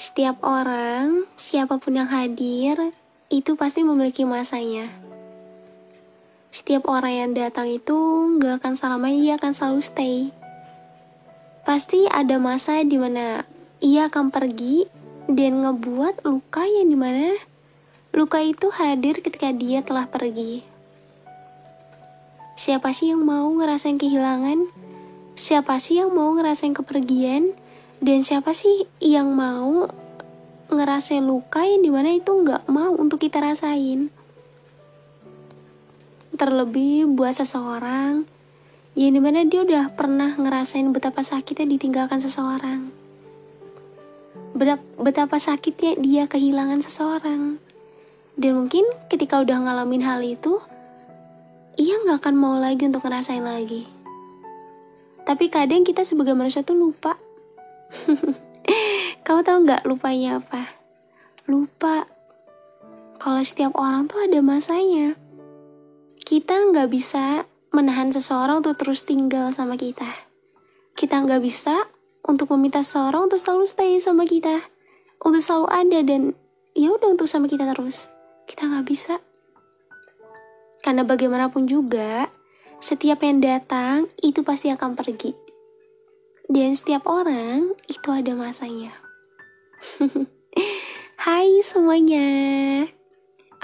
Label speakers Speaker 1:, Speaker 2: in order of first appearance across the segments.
Speaker 1: Setiap orang, siapapun yang hadir, itu pasti memiliki masanya. Setiap orang yang datang itu gak akan selamanya, ia akan selalu stay. Pasti ada masa di mana ia akan pergi dan ngebuat luka yang dimana luka itu hadir ketika dia telah pergi. Siapa sih yang mau ngerasain kehilangan? Siapa sih yang mau ngerasain kepergian? Dan siapa sih yang mau ngerasain luka yang dimana itu gak mau untuk kita rasain? Terlebih buat seseorang yang dimana dia udah pernah ngerasain betapa sakitnya ditinggalkan seseorang, betapa sakitnya dia kehilangan seseorang. Dan mungkin ketika udah ngalamin hal itu, ia gak akan mau lagi untuk ngerasain lagi. Tapi kadang kita sebagai manusia tuh lupa. Kamu tahu gak lupanya apa? Lupa kalau setiap orang tuh ada masanya. Kita gak bisa menahan seseorang untuk terus tinggal sama kita. Kita gak bisa untuk meminta seseorang untuk selalu stay sama kita, untuk selalu ada dan ya udah untuk sama kita terus. Kita gak bisa. Karena bagaimanapun juga, setiap yang datang itu pasti akan pergi. Dan setiap orang itu ada masanya. Hai semuanya.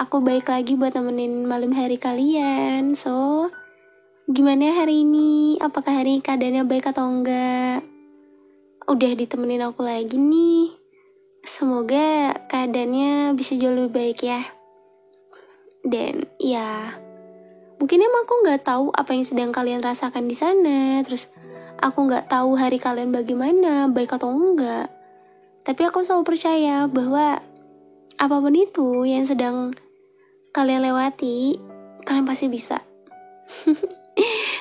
Speaker 1: Aku balik lagi buat temenin malam hari kalian. So, gimana hari ini? Apakah hari ini keadaannya baik atau enggak? Udah ditemenin aku lagi nih. Semoga keadaannya bisa jauh lebih baik ya. Dan ya, mungkin emang aku nggak tahu apa yang sedang kalian rasakan di sana. Terus aku nggak tahu hari kalian bagaimana, baik atau enggak. Tapi aku selalu percaya bahwa apapun itu yang sedang kalian lewati, kalian pasti bisa.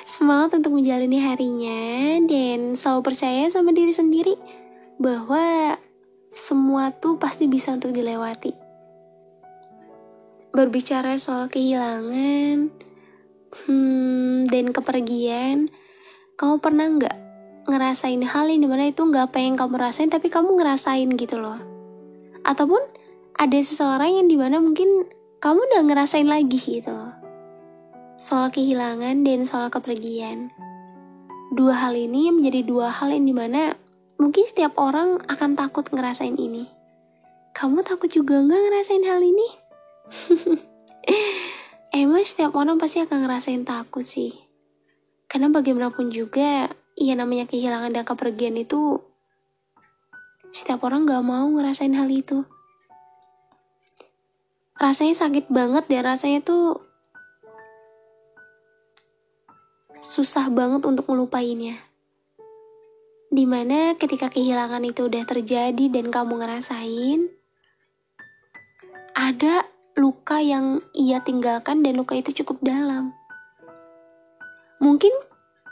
Speaker 1: Semangat untuk menjalani harinya dan selalu percaya sama diri sendiri bahwa semua tuh pasti bisa untuk dilewati. Berbicara soal kehilangan dan kepergian, kamu pernah nggak ngerasain hal yang dimana itu nggak pengen kamu rasain tapi kamu ngerasain gitu loh? Ataupun ada seseorang yang dimana mungkin kamu udah ngerasain lagi gitu loh, soal kehilangan dan soal kepergian. Dua hal ini menjadi dua hal yang dimana mungkin setiap orang akan takut ngerasain ini. Kamu takut juga nggak ngerasain hal ini? Emang setiap orang pasti akan ngerasain takut sih. Karena bagaimanapun juga, ya namanya kehilangan dan kepergian itu, setiap orang gak mau ngerasain hal itu. Rasanya sakit banget dan rasanya tuh susah banget untuk melupainnya. Dimana ketika kehilangan itu udah terjadi dan kamu ngerasain, ada luka yang ia tinggalkan dan luka itu cukup dalam. Mungkin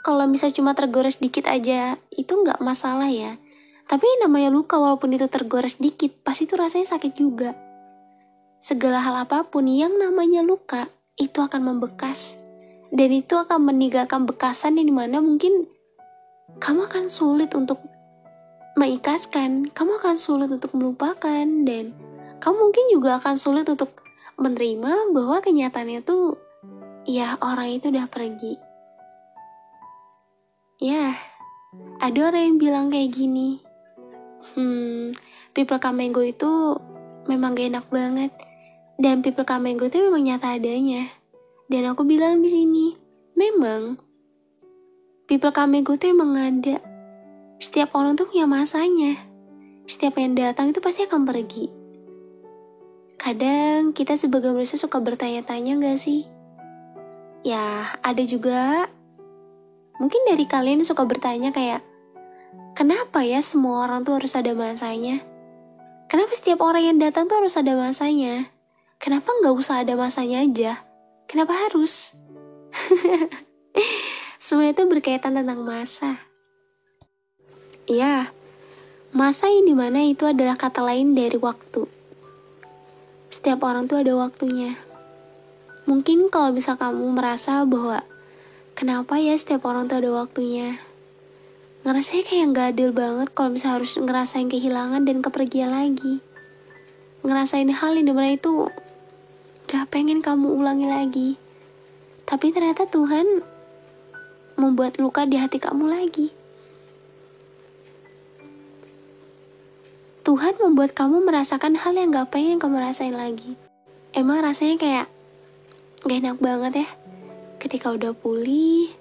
Speaker 1: kalau misalnya cuma tergores dikit aja, itu nggak masalah ya. Tapi namanya luka walaupun itu tergores dikit, pasti itu rasanya sakit juga. Segala hal apapun yang namanya luka, itu akan membekas. Dan itu akan meninggalkan bekasan yang dimana mungkin kamu akan sulit untuk mengikhlaskan, kamu akan sulit untuk melupakan, dan kamu mungkin juga akan sulit untuk menerima bahwa kenyataannya tuh, ya orang itu udah pergi. Ya, ada orang yang bilang kayak gini, people come and go itu memang gak enak banget, dan people come and go itu memang nyata adanya. Dan aku bilang di sini, memang people come and go itu emang ada. Setiap orang tuh punya masanya. Setiap yang datang itu pasti akan pergi. Kadang kita sebagai manusia suka bertanya-tanya gak sih? Ya, ada juga. Mungkin dari kalian suka bertanya kayak, kenapa ya semua orang tuh harus ada masanya? Kenapa setiap orang yang datang tuh harus ada masanya? Kenapa gak usah ada masanya aja? Kenapa harus? Semua itu berkaitan tentang masa. Ya, masa yang dimana itu adalah kata lain dari waktu. Setiap orang tuh ada waktunya. Mungkin kalau bisa kamu merasa bahwa kenapa ya setiap orang tuh ada waktunya? Ngerasanya kayak gak adil banget kalau misalnya harus ngerasain kehilangan dan kepergian lagi. Ngerasain hal yang dimana itu gak pengen kamu ulangi lagi. Tapi ternyata Tuhan membuat luka di hati kamu lagi. Tuhan membuat kamu merasakan hal yang gak pengen kamu rasain lagi. Emang rasanya kayak gak enak banget ya. Ketika udah pulih,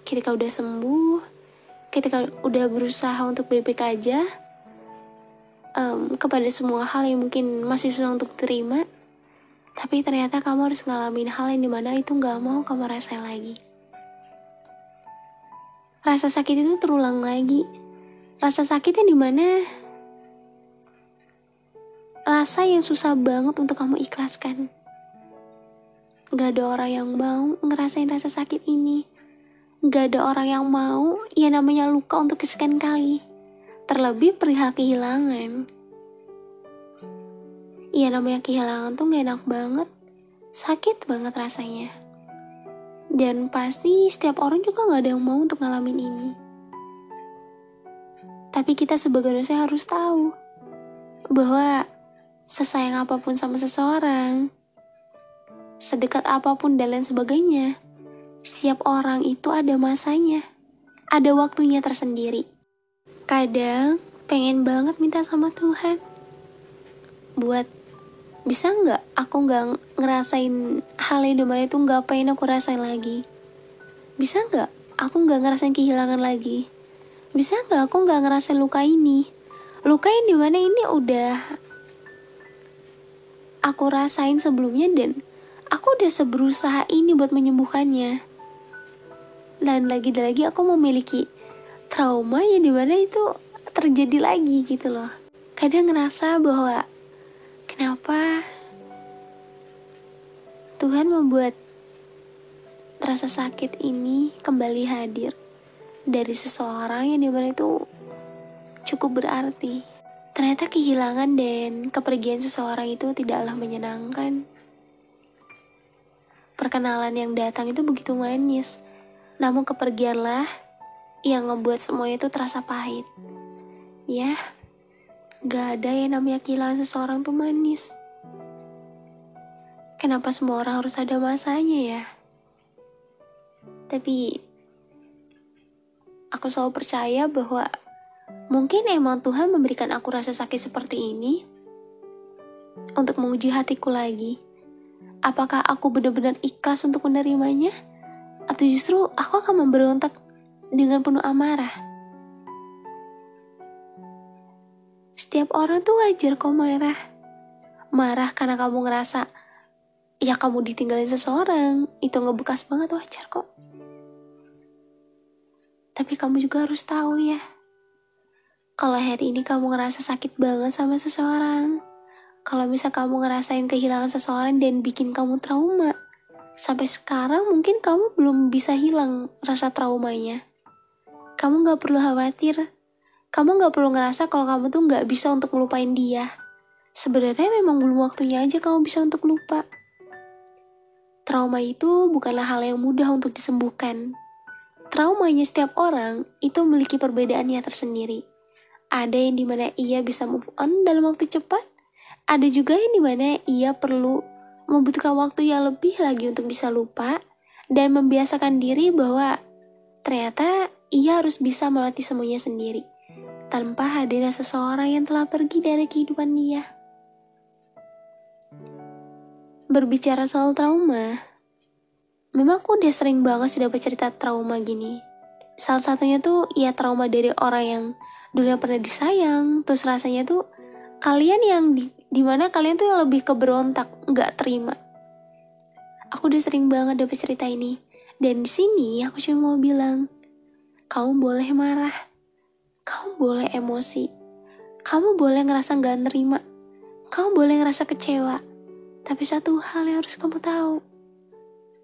Speaker 1: ketika udah sembuh, ketika udah berusaha untuk baik-baik aja, kepada semua hal yang mungkin masih susah untuk terima, tapi ternyata kamu harus ngalamin hal yang dimana itu gak mau kamu rasain lagi. Rasa sakit itu terulang lagi. Rasa sakit yang dimana rasa yang susah banget untuk kamu ikhlaskan. Gak ada orang yang mau ngerasain rasa sakit ini. Gak ada orang yang mau ya namanya luka untuk kesekian kali. Terlebih perihal kehilangan. Ya namanya kehilangan tuh gak enak banget. Sakit banget rasanya. Dan pasti setiap orang juga gak ada yang mau untuk ngalamin ini. Tapi kita sebagai manusia harus tahu bahwa sesayang apapun sama seseorang, sedekat apapun dan lain sebagainya, setiap orang itu ada masanya, ada waktunya tersendiri. Kadang pengen banget minta sama Tuhan buat bisa nggak aku nggak ngerasain hal yang dimana itu nggak pengen aku rasain lagi. Bisa nggak aku nggak ngerasain kehilangan lagi. Bisa nggak aku nggak ngerasain luka ini. Luka yang dimana ini udah aku rasain sebelumnya dan aku udah seberusaha ini buat menyembuhkannya. Dan lagi-lagi aku memiliki trauma yang dimana itu terjadi lagi gitu loh. Kadang ngerasa bahwa kenapa Tuhan membuat rasa sakit ini kembali hadir dari seseorang yang dimana itu cukup berarti. Ternyata kehilangan dan kepergian seseorang itu tidaklah menyenangkan. Perkenalan yang datang itu begitu manis, namun kepergianlah yang ngebuat semuanya itu terasa pahit. Ya, gak ada yang namanya kehilangan seseorang tuh manis. Kenapa semua orang harus ada masanya ya? Tapi aku selalu percaya bahwa mungkin emang Tuhan memberikan aku rasa sakit seperti ini untuk menguji hatiku lagi. Apakah aku benar-benar ikhlas untuk menerimanya? Atau justru aku akan memberontak dengan penuh amarah? Setiap orang tuh wajar kok marah. Marah karena kamu ngerasa ya kamu ditinggalin seseorang, itu ngebekas banget, wajar kok. Tapi kamu juga harus tahu ya, kalau hari ini kamu ngerasa sakit banget sama seseorang, kalau misal kamu ngerasain kehilangan seseorang dan bikin kamu trauma, sampai sekarang mungkin kamu belum bisa hilang rasa traumanya. Kamu gak perlu khawatir, kamu gak perlu ngerasa kalau kamu tuh gak bisa untuk ngelupain dia. Sebenarnya memang belum waktunya aja kamu bisa untuk lupa. Trauma itu bukanlah hal yang mudah untuk disembuhkan. Traumanya setiap orang itu memiliki perbedaannya tersendiri. Ada yang dimana ia bisa move on dalam waktu cepat, ada juga yang dimana ia perlu membutuhkan waktu yang lebih lagi untuk bisa lupa dan membiasakan diri bahwa ternyata ia harus bisa melatih semuanya sendiri tanpa hadirnya seseorang yang telah pergi dari kehidupan dia. Berbicara soal trauma, memang aku udah sering banget sih dapat cerita trauma gini. Salah satunya tuh ya trauma dari orang yang dulu pernah disayang, terus rasanya tuh kalian yang dimana kalian tuh yang lebih keberontak, nggak terima. Aku udah sering banget dapat cerita ini, dan di sini aku cuma mau bilang, kamu boleh marah, kamu boleh emosi, kamu boleh ngerasa nggak nerima, kamu boleh ngerasa kecewa. Tapi satu hal yang harus kamu tahu,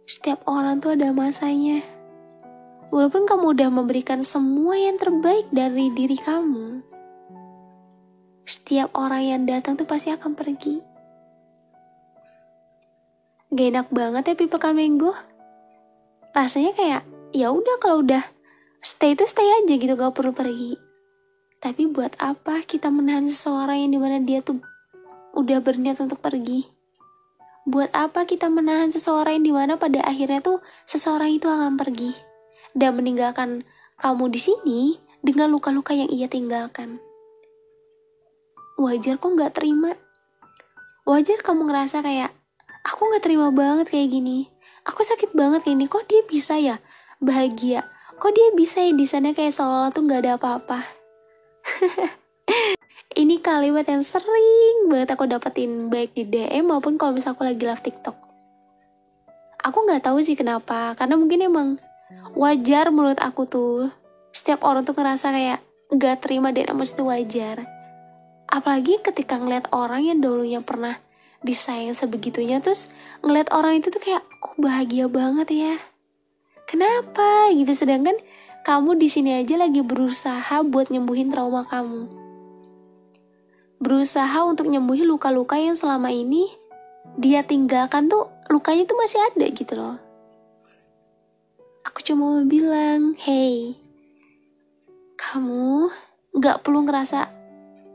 Speaker 1: setiap orang tuh ada masanya. Walaupun kamu udah memberikan semua yang terbaik dari diri kamu, setiap orang yang datang tuh pasti akan pergi. Gak enak banget ya people can mango. Rasanya kayak ya udah kalau udah Stay itu stay aja gitu, gak perlu pergi. Tapi buat apa kita menahan seseorang yang dimana dia tuh udah berniat untuk pergi? Buat apa kita menahan seseorang yang dimana pada akhirnya tuh seseorang itu akan pergi dan meninggalkan kamu di sini dengan luka-luka yang ia tinggalkan? Wajar kok gak terima. Wajar kamu ngerasa kayak, aku gak terima banget kayak gini. Aku sakit banget kayak gini. Kok dia bisa ya bahagia? Kok dia bisa ya di sana kayak seolah-olah tuh gak ada apa-apa? Ini kalimat yang sering banget aku dapetin baik di DM maupun kalau misalnya aku lagi live TikTok. Aku nggak tahu sih kenapa, karena mungkin emang wajar menurut aku tuh. Setiap orang tuh ngerasa kayak nggak terima dan emosi itu wajar. Apalagi ketika ngeliat orang yang dulunya pernah disayang sebegitunya, terus ngeliat orang itu tuh kayak, kok bahagia banget ya. Kenapa gitu, sedangkan kamu di sini aja lagi berusaha buat nyembuhin trauma kamu. Berusaha untuk nyembuhin luka-luka yang selama ini dia tinggalkan tuh, lukanya tuh masih ada gitu loh. Aku cuma mau bilang, hey, kamu gak perlu ngerasa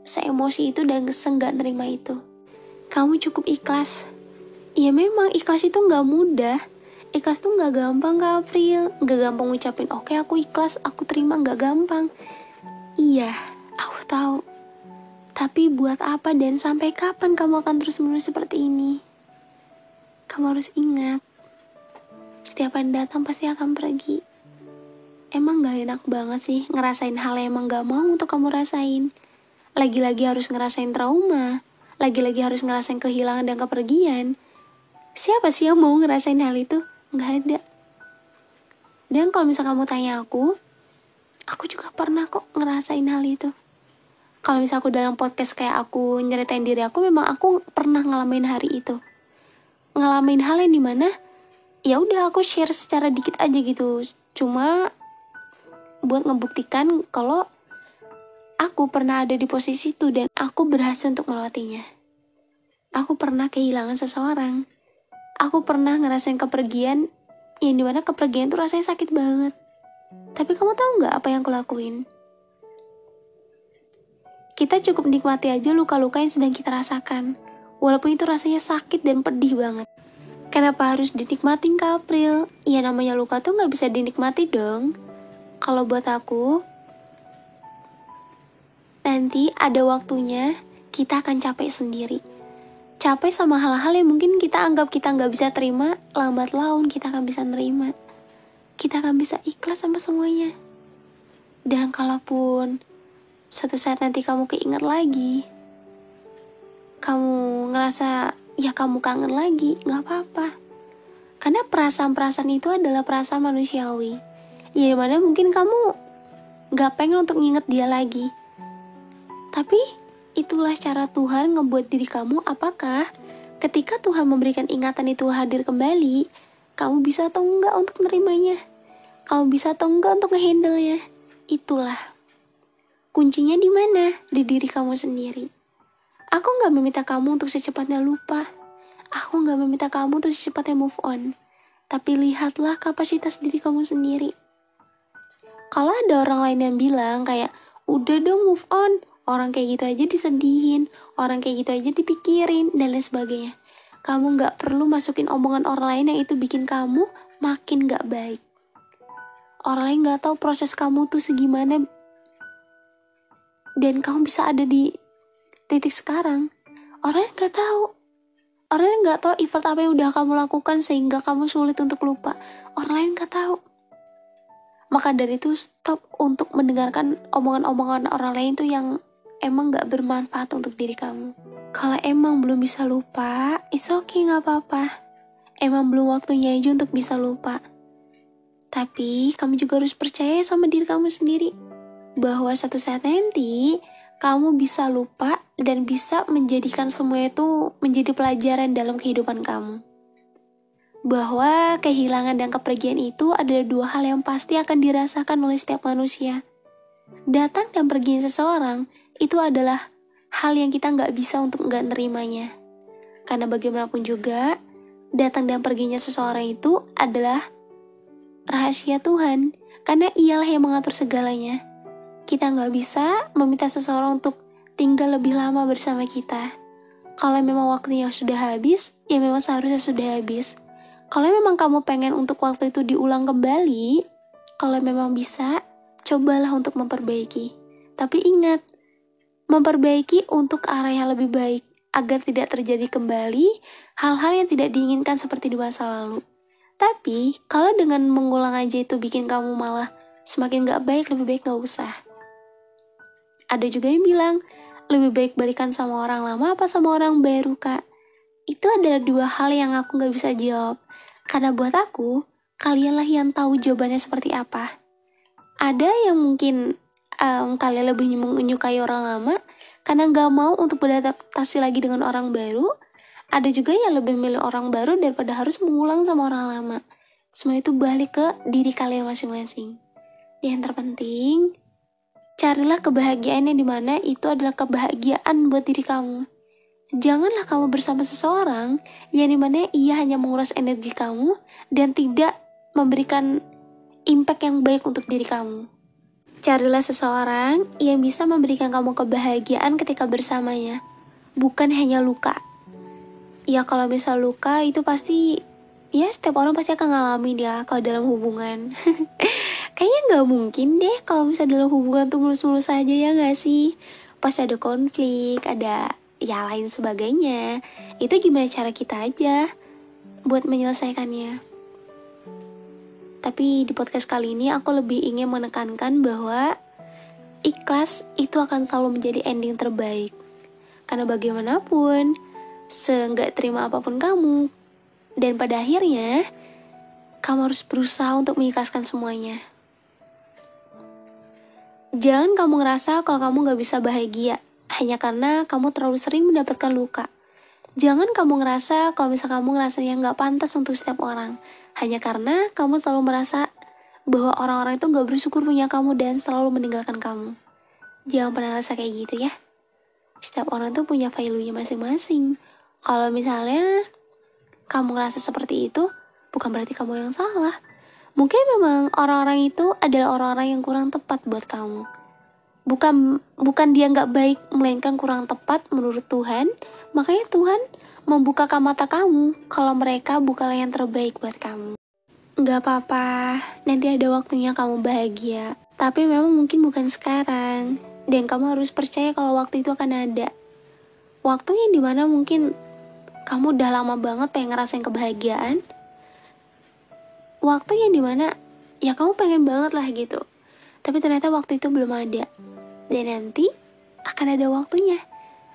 Speaker 1: se-emosi itu dan nggak nerima itu. Kamu cukup ikhlas. Ya memang ikhlas itu gak mudah. Ikhlas tuh gak gampang, Kak April. Gak gampang ngucapin, oke aku ikhlas, aku terima, gak gampang. Iya, aku tahu. Tapi buat apa dan sampai kapan kamu akan terus-menerus seperti ini? Kamu harus ingat, setiap yang datang pasti akan pergi. Emang gak enak banget sih ngerasain hal yang emang gak mau untuk kamu rasain. Lagi-lagi harus ngerasain trauma. Lagi-lagi harus ngerasain kehilangan dan kepergian. Siapa sih yang mau ngerasain hal itu? Gak ada. Dan kalau misalnya kamu tanya aku juga pernah kok ngerasain hal itu. Kalau misalnya aku dalam podcast kayak aku nyeritain diri aku, memang aku pernah ngalamin hari itu. Ngalamin hal yang dimana ya udah aku share secara dikit aja gitu. Cuma buat ngebuktikan kalau aku pernah ada di posisi itu dan aku berhasil untuk melewatinya. Aku pernah kehilangan seseorang. Aku pernah ngerasain kepergian yang dimana kepergian tuh rasanya sakit banget. Tapi kamu tahu nggak apa yang aku lakuin? Kita cukup nikmati aja luka-luka yang sedang kita rasakan. Walaupun itu rasanya sakit dan pedih banget. Kenapa harus dinikmatin, Kak April? Ya namanya luka tuh gak bisa dinikmati dong. Kalau buat aku, nanti ada waktunya kita akan capek sendiri. Capek sama hal-hal yang mungkin kita anggap kita gak bisa terima, lambat laun kita akan bisa nerima. Kita akan bisa ikhlas sama semuanya. Dan kalaupun suatu saat nanti kamu keinget lagi, kamu ngerasa ya kamu kangen lagi, gak apa-apa. Karena perasaan-perasaan itu adalah perasaan manusiawi. Ya dimana mungkin kamu gak pengen untuk nginget dia lagi. Tapi itulah cara Tuhan ngebuat diri kamu. Apakah ketika Tuhan memberikan ingatan itu hadir kembali, kamu bisa atau enggak untuk menerimanya? Kamu bisa atau enggak untuk ngehandle-nya? Itulah kuncinya di mana? Di diri kamu sendiri. Aku gak meminta kamu untuk secepatnya lupa. Aku gak meminta kamu untuk secepatnya move on. Tapi lihatlah kapasitas diri kamu sendiri. Kalau ada orang lain yang bilang kayak, udah dong move on, orang kayak gitu aja disedihin, orang kayak gitu aja dipikirin, dan lain sebagainya. Kamu gak perlu masukin omongan orang lain yang itu bikin kamu makin gak baik. Orang lain gak tahu proses kamu tuh segimana, dan kamu bisa ada di titik sekarang. Orang yang gak tahu. Orang yang gak tahu effort apa yang udah kamu lakukan sehingga kamu sulit untuk lupa. Orang lain gak tahu. Maka dari itu stop untuk mendengarkan omongan-omongan orang lain tuh yang emang gak bermanfaat untuk diri kamu. Kalau emang belum bisa lupa, it's okay, gak apa-apa. Emang belum waktunya aja untuk bisa lupa. Tapi kamu juga harus percaya sama diri kamu sendiri. Bahwa satu saat nanti kamu bisa lupa dan bisa menjadikan semua itu menjadi pelajaran dalam kehidupan kamu. Bahwa kehilangan dan kepergian itu adalah dua hal yang pasti akan dirasakan oleh setiap manusia. Datang dan perginya seseorang itu adalah hal yang kita nggak bisa untuk nggak nerimanya. Karena bagaimanapun juga, datang dan perginya seseorang itu adalah rahasia Tuhan, karena ialah yang mengatur segalanya. Kita nggak bisa meminta seseorang untuk tinggal lebih lama bersama kita. Kalau memang waktunya sudah habis, ya memang seharusnya sudah habis. Kalau memang kamu pengen untuk waktu itu diulang kembali, kalau memang bisa, cobalah untuk memperbaiki. Tapi ingat, memperbaiki untuk arah yang lebih baik, agar tidak terjadi kembali hal-hal yang tidak diinginkan seperti di masa lalu. Tapi, kalau dengan mengulang aja itu bikin kamu malah semakin gak baik, lebih baik gak usah. Ada juga yang bilang, lebih baik balikan sama orang lama apa sama orang baru, Kak? Itu adalah dua hal yang aku gak bisa jawab. Karena buat aku, kalianlah yang tahu jawabannya seperti apa. Ada yang mungkin kalian lebih menyukai orang lama karena gak mau untuk beradaptasi lagi dengan orang baru. Ada juga yang lebih milih orang baru daripada harus mengulang sama orang lama. Semua itu balik ke diri kalian masing-masing. Yang terpenting, carilah kebahagiaan yang dimana itu adalah kebahagiaan buat diri kamu. Janganlah kamu bersama seseorang yang dimana ia hanya menguras energi kamu dan tidak memberikan impact yang baik untuk diri kamu. Carilah seseorang yang bisa memberikan kamu kebahagiaan ketika bersamanya, bukan hanya luka. Ya kalau misal luka itu pasti, ya setiap orang pasti akan ngalamin ya kalau dalam hubungan. Kayaknya gak mungkin deh kalau misal dalam hubungan tuh mulus-mulus aja, ya gak sih? Pasti ada konflik, ada ya lain sebagainya. Itu gimana cara kita aja buat menyelesaikannya. Tapi di podcast kali ini aku lebih ingin menekankan bahwa ikhlas itu akan selalu menjadi ending terbaik. Karena bagaimanapun, seenggak terima apapun kamu, dan pada akhirnya kamu harus berusaha untuk mengikhlaskan semuanya. Jangan kamu ngerasa kalau kamu gak bisa bahagia hanya karena kamu terlalu sering mendapatkan luka. Jangan kamu ngerasa kalau misal kamu ngerasanya gak pantas untuk setiap orang hanya karena kamu selalu merasa bahwa orang-orang itu gak bersyukur punya kamu dan selalu meninggalkan kamu. Jangan pernah ngerasa kayak gitu ya. Setiap orang tuh punya value-nya masing-masing. Kalau misalnya kamu ngerasa seperti itu, bukan berarti kamu yang salah. Mungkin memang orang-orang itu adalah orang-orang yang kurang tepat buat kamu. Bukan dia nggak baik, melainkan kurang tepat menurut Tuhan. Makanya Tuhan membukakan mata kamu kalau mereka bukanlah yang terbaik buat kamu. Nggak apa-apa, nanti ada waktunya kamu bahagia. Tapi memang mungkin bukan sekarang. Dan kamu harus percaya kalau waktu itu akan ada. Waktu yang dimana mungkin kamu udah lama banget pengen ngerasain kebahagiaan. Waktu yang dimana ya kamu pengen banget lah gitu. Tapi ternyata waktu itu belum ada. Dan nanti akan ada waktunya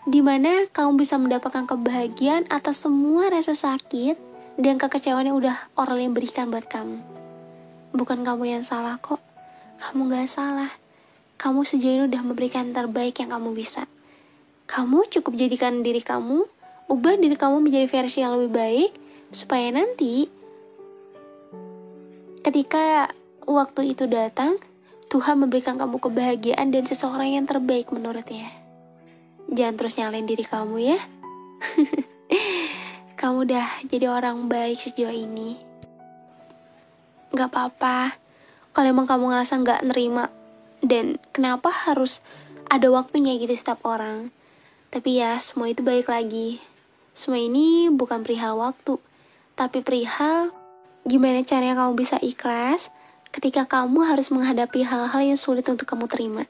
Speaker 1: dimana kamu bisa mendapatkan kebahagiaan atas semua rasa sakit dan kekecewaan yang udah orang lain berikan buat kamu. Bukan kamu yang salah kok. Kamu gak salah. Kamu sejauh ini udah memberikan terbaik yang kamu bisa. Kamu cukup jadikan diri kamu, ubah diri kamu menjadi versi yang lebih baik, supaya nanti ketika waktu itu datang, Tuhan memberikan kamu kebahagiaan dan seseorang yang terbaik menurutnya. Jangan terus nyalain diri kamu ya. Kamu udah jadi orang baik sejauh ini. Gak apa-apa kalau emang kamu ngerasa gak nerima. Dan kenapa harus ada waktunya gitu setiap orang. Tapi ya semua itu balik lagi. Semua ini bukan perihal waktu, tapi perihal gimana caranya kamu bisa ikhlas ketika kamu harus menghadapi hal-hal yang sulit untuk kamu terima.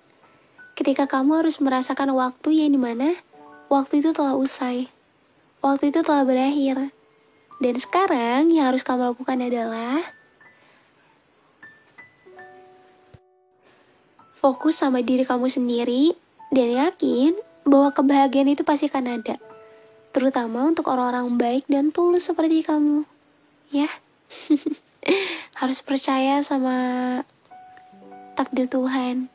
Speaker 1: Ketika kamu harus merasakan waktu yang dimana waktu itu telah usai. Waktu itu telah berakhir. Dan sekarang yang harus kamu lakukan adalah fokus sama diri kamu sendiri dan yakin bahwa kebahagiaan itu pasti akan ada. Terutama untuk orang-orang baik dan tulus seperti kamu. Ya. Harus percaya sama takdir Tuhan.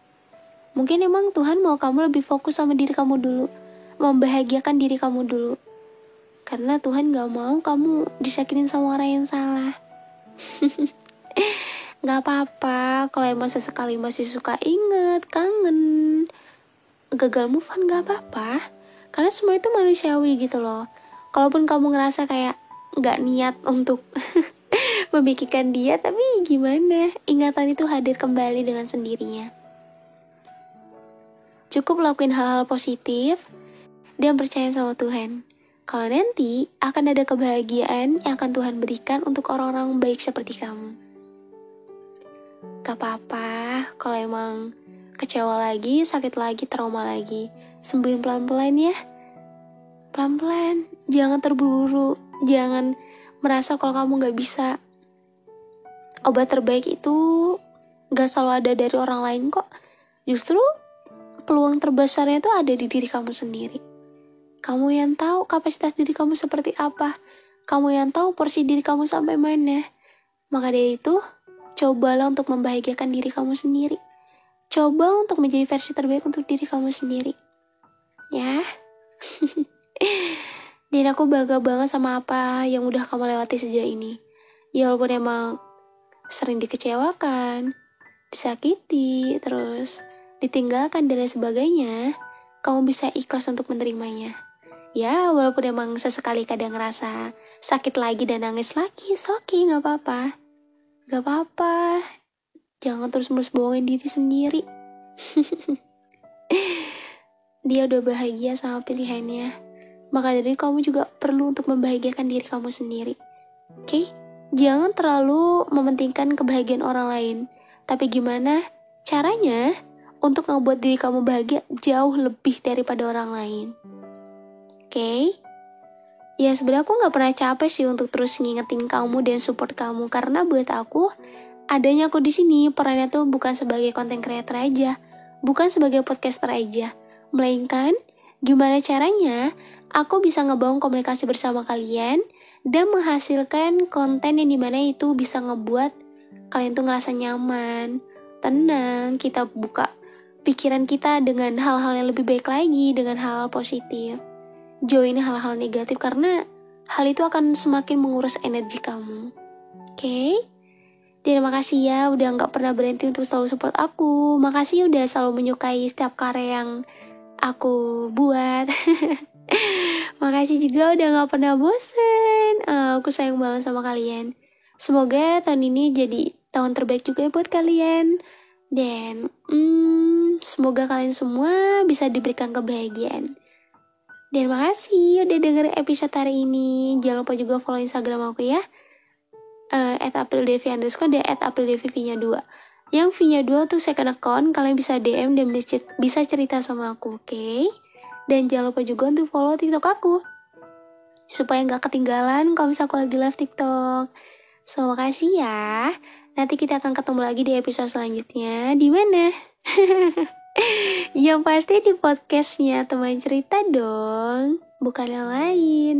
Speaker 1: Mungkin emang Tuhan mau kamu lebih fokus sama diri kamu dulu. Membahagiakan diri kamu dulu. Karena Tuhan gak mau kamu disakitin sama orang yang salah. Gak apa-apa kalau emang sesekali masih suka inget, kangen, gagal move on, gak apa-apa. Karena semua itu manusiawi gitu loh. Kalaupun kamu ngerasa kayak gak niat untuk memikirkan dia, tapi gimana? Ingatan itu hadir kembali dengan sendirinya. Cukup lakuin hal-hal positif dan percaya sama Tuhan. Kalau nanti akan ada kebahagiaan yang akan Tuhan berikan untuk orang-orang baik seperti kamu. Gak apa-apa kalau emang kecewa lagi, sakit lagi, trauma lagi. Sembuhin pelan-pelan ya. Pelan-pelan, jangan terburu-buru, jangan merasa kalau kamu gak bisa. Obat terbaik itu gak selalu ada dari orang lain kok. Justru peluang terbesarnya itu ada di diri kamu sendiri. Kamu yang tahu kapasitas diri kamu seperti apa. Kamu yang tahu porsi diri kamu sampai mana. Maka dari itu, cobalah untuk membahagiakan diri kamu sendiri. Coba untuk menjadi versi terbaik untuk diri kamu sendiri. Ya. Dan aku bangga banget sama apa yang udah kamu lewati sejauh ini. Ya walaupun emang sering dikecewakan, disakiti, terus ditinggalkan dan lain sebagainya, kamu bisa ikhlas untuk menerimanya. Ya, walaupun emang sesekali kadang ngerasa sakit lagi dan nangis lagi, okay, gak apa-apa. Gak apa-apa. Jangan terus-menerus bohongin diri sendiri. Dia udah bahagia sama pilihannya. Maka dari kamu juga perlu untuk membahagiakan diri kamu sendiri. Oke? Jangan terlalu mementingkan kebahagiaan orang lain. Tapi gimana caranya untuk ngebuat diri kamu bahagia jauh lebih daripada orang lain. Oke? Ya sebenarnya aku gak pernah capek sih untuk terus ngingetin kamu dan support kamu. Karena buat aku, adanya aku di sini perannya tuh bukan sebagai content creator aja. Bukan sebagai podcaster aja. Melainkan, gimana caranya aku bisa ngebangun komunikasi bersama kalian dan menghasilkan konten yang dimana itu bisa ngebuat kalian tuh ngerasa nyaman, tenang, kita buka pikiran kita dengan hal-hal yang lebih baik lagi, dengan hal-hal positif. Jauhin hal-hal negatif karena hal itu akan semakin menguras energi kamu. Oke? Dan makasih ya udah gak pernah berhenti untuk selalu support aku. Makasih udah selalu menyukai setiap karya yang aku buat. Makasih juga udah gak pernah bosen. Aku sayang banget sama kalian. Semoga tahun ini jadi tahun terbaik juga buat kalian. Dan semoga kalian semua bisa diberikan kebahagiaan. Dan makasih udah dengerin episode hari ini. Jangan lupa juga follow Instagram aku ya, @aprildevi_ dan @aprildevi_2. Yang V-nya 2 tuh second account. Kalian bisa DM dan bisa cerita sama aku, oke? Dan jangan lupa juga untuk follow TikTok aku supaya gak ketinggalan kalau misalnya aku lagi live TikTok. So, makasih ya. Nanti kita akan ketemu lagi di episode selanjutnya. Di mana? Yang pasti di podcastnya teman cerita dong, bukan yang lain.